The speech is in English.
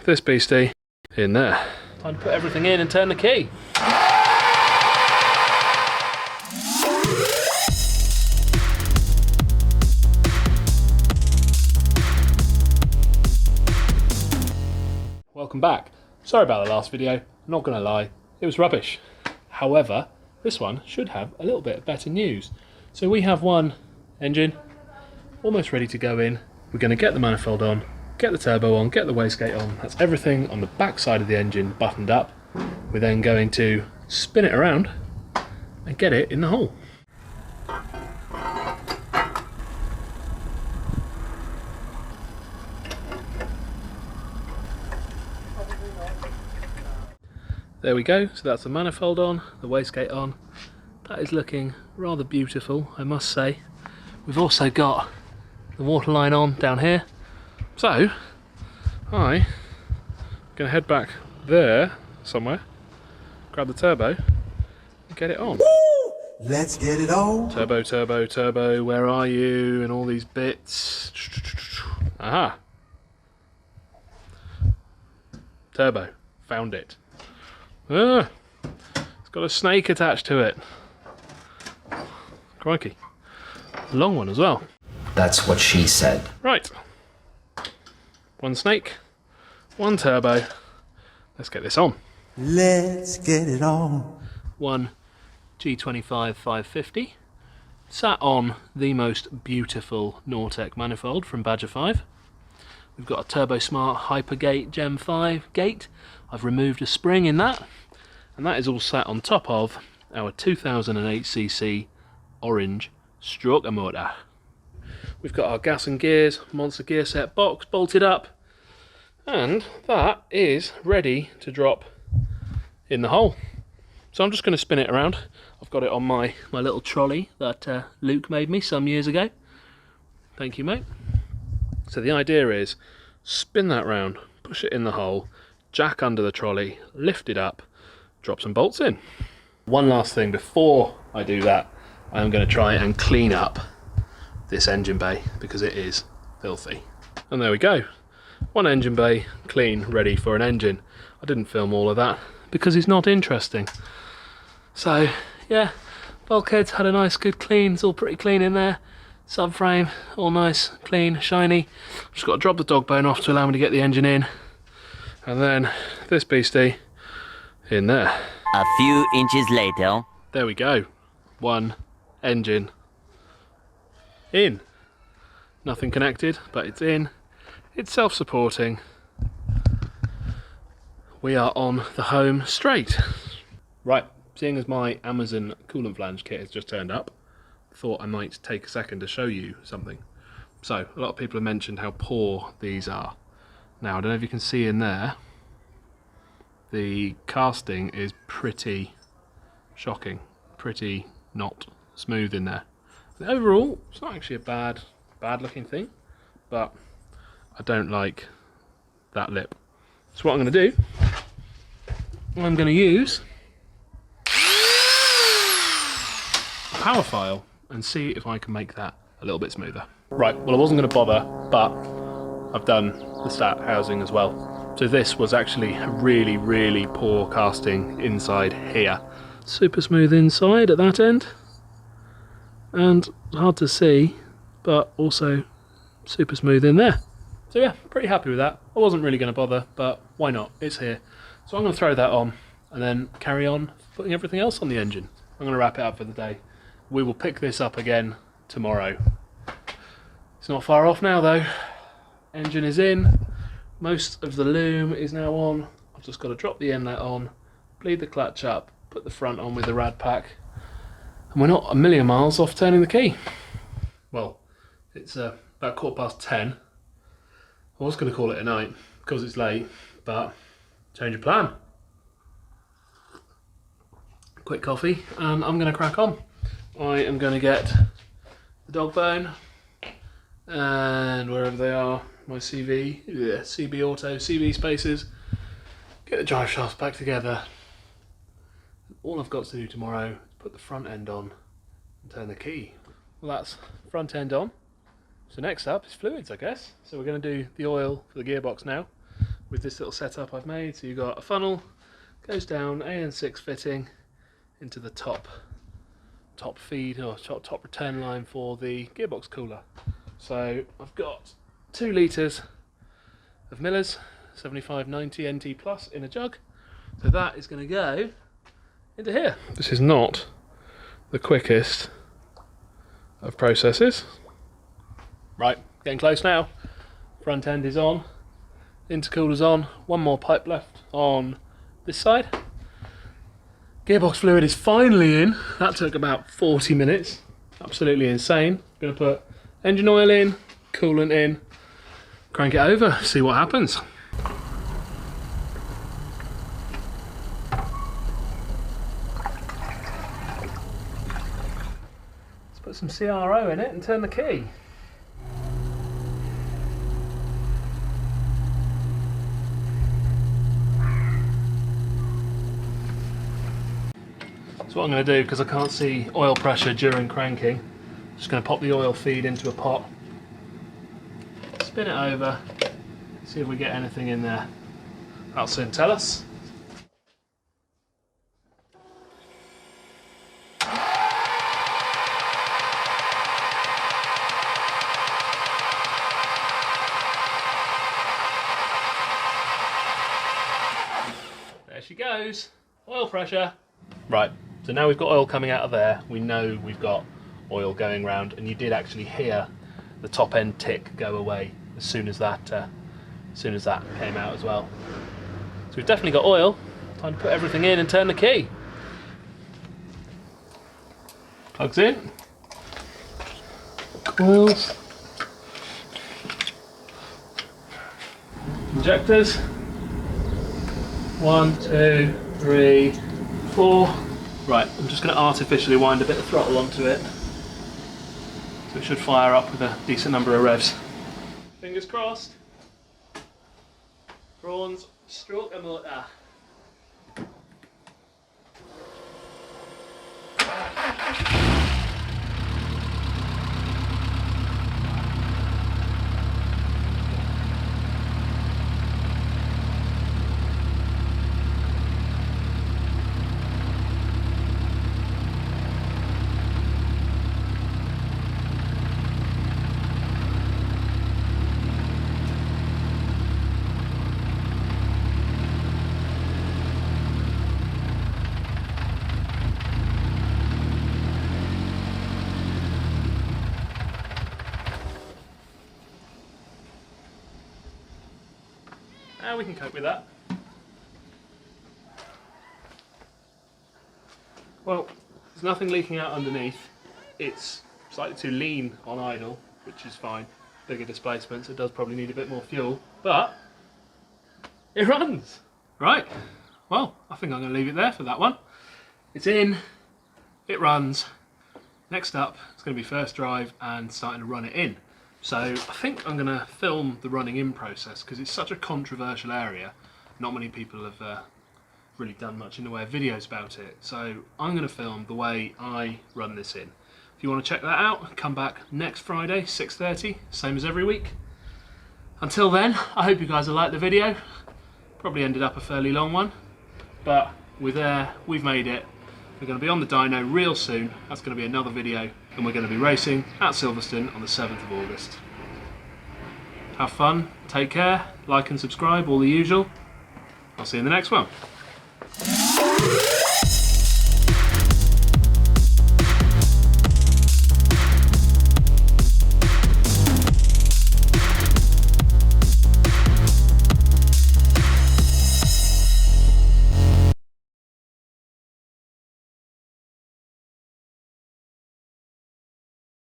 this beastie in there. Time to put everything in and turn the key. Welcome back. Sorry about the last video, I'm not going to lie, it was rubbish. However, this one should have a little bit better news. So we have one engine almost ready to go in. We're going to get the manifold on, get the turbo on, get the wastegate on. That's everything on the back side of the engine buttoned up. We're then going to spin it around and get it in the hole. There we go, so that's the manifold on, the wastegate on. That is looking rather beautiful, I must say. We've also got the water line on down here. So, I'm going to head back there somewhere, grab the turbo, and get it on. Woo! Let's get it on. Turbo, turbo, turbo, where are you? And all these bits. Aha. Turbo, found it. Ah, it's got a snake attached to it. Crikey. A long one as well. That's what she said. Right. One snake, one turbo. Let's get this on. Let's get it on. One G25-550. Sat on the most beautiful Nortec manifold from Badger 5. We've got a Turbo Smart Hypergate Gen 5 gate. I've removed a spring in that, and that is all sat on top of our 2008cc orange stroker motor. We've got our gas and gears monster gear set box bolted up, and that is ready to drop in the hole. So I'm just going to spin it around. I've got it on my little trolley that Luke made me some years ago. Thank you, mate. So the idea is spin that round, push it in the hole, jack under the trolley, lift it up, drop some bolts in. One last thing before I do that, I'm going to try and clean up this engine bay because it is filthy. And there we go. One engine bay clean, ready for an engine. I didn't film all of that because it's not interesting. So yeah, bulkheads had a nice good clean. It's all pretty clean in there. Subframe all nice, clean, shiny. Just got to drop the dog bone off to allow me to get the engine in. And then this beastie in there. A few inches later. There we go. One engine in. Nothing connected, but it's in. It's self-supporting. We are on the home straight. Right, seeing as my Amazon coolant flange kit has just turned up, thought I might take a second to show you something. So, a lot of people have mentioned how poor these are. Now, I don't know if you can see in there, the casting is pretty shocking, pretty not smooth in there. And overall, it's not actually a bad looking thing, but I don't like that lip. So what I'm going to do, I'm going to use a power file and see if I can make that a little bit smoother. Right, well I wasn't going to bother, but I've done the stat housing as well. So this was actually a really, really poor casting inside here. Super smooth inside at that end, and hard to see, but also super smooth in there. So yeah, pretty happy with that. I wasn't really going to bother, but why not? It's here. So I'm going to throw that on and then carry on putting everything else on the engine. I'm going to wrap it up for the day. We will pick this up again tomorrow. It's not far off now though. Engine is in. Most of the loom is now on. I've just got to drop the inlet on, bleed the clutch up, put the front on with the rad pack, and we're not a million miles off turning the key. Well, it's about 10:15. I was going to call it a night because it's late, but change of plan. Quick coffee, and I'm going to crack on. I am going to get the dog bone and wherever they are, my CV, yeah, CB Auto, CV spaces, get the drive shafts back together. All I've got to do tomorrow is put the front end on and turn the key. Well, that's front end on. So next up is fluids, I guess. So we're going to do the oil for the gearbox now. with this little setup I've made. So you've got a funnel, goes down AN6 fitting into the top feed or top return line for the gearbox cooler. So I've got 2 litres of Miller's 7590 NT Plus in a jug. So that is going to go into here. This is not the quickest of processes. Right, getting close now. Front end is on, intercooler's on, one more pipe left on this side. Gearbox fluid is finally in. That took about 40 minutes. Absolutely insane. Gonna put engine oil in, coolant in, crank it over, see what happens. Let's put some CRO in it and turn the key. So what I'm going to do, because I can't see oil pressure during cranking, I'm just going to pop the oil feed into a pot, spin it over, see if we get anything in there. That'll soon tell us. There she goes, oil pressure. Right. So now we've got oil coming out of there, we know we've got oil going round, and you did actually hear the top end tick go away as soon as that came out as well. So we've definitely got oil. Time to put everything in and turn the key. Plugs in. Coils. Injectors. 1, 2, 3, 4. Right, I'm just going to artificially wind a bit of throttle onto it, so it should fire up with a decent number of revs. Fingers crossed. Prawns, stroke a motor. We can cope with that. Well, there's nothing leaking out underneath. It's slightly too lean on idle, which is fine. Bigger displacements, it does probably need a bit more fuel, but it runs. Right, well, I think I'm going to leave it there for that one. It's in, it runs. Next up, it's going to be first drive and starting to run it in. So I think I'm going to film the running in process because it's such a controversial area. Not many people have really done much in the way of videos about it. So I'm going to film the way I run this in. If you want to check that out, come back next Friday, 6:30, same as every week. Until then, I hope you guys have liked the video. Probably ended up a fairly long one, but we've made it. We're going to be on the dyno real soon. That's going to be another video, and we're going to be racing at Silverstone on the 7th of August. Have fun, take care, like and subscribe, all the usual. I'll see you in the next one.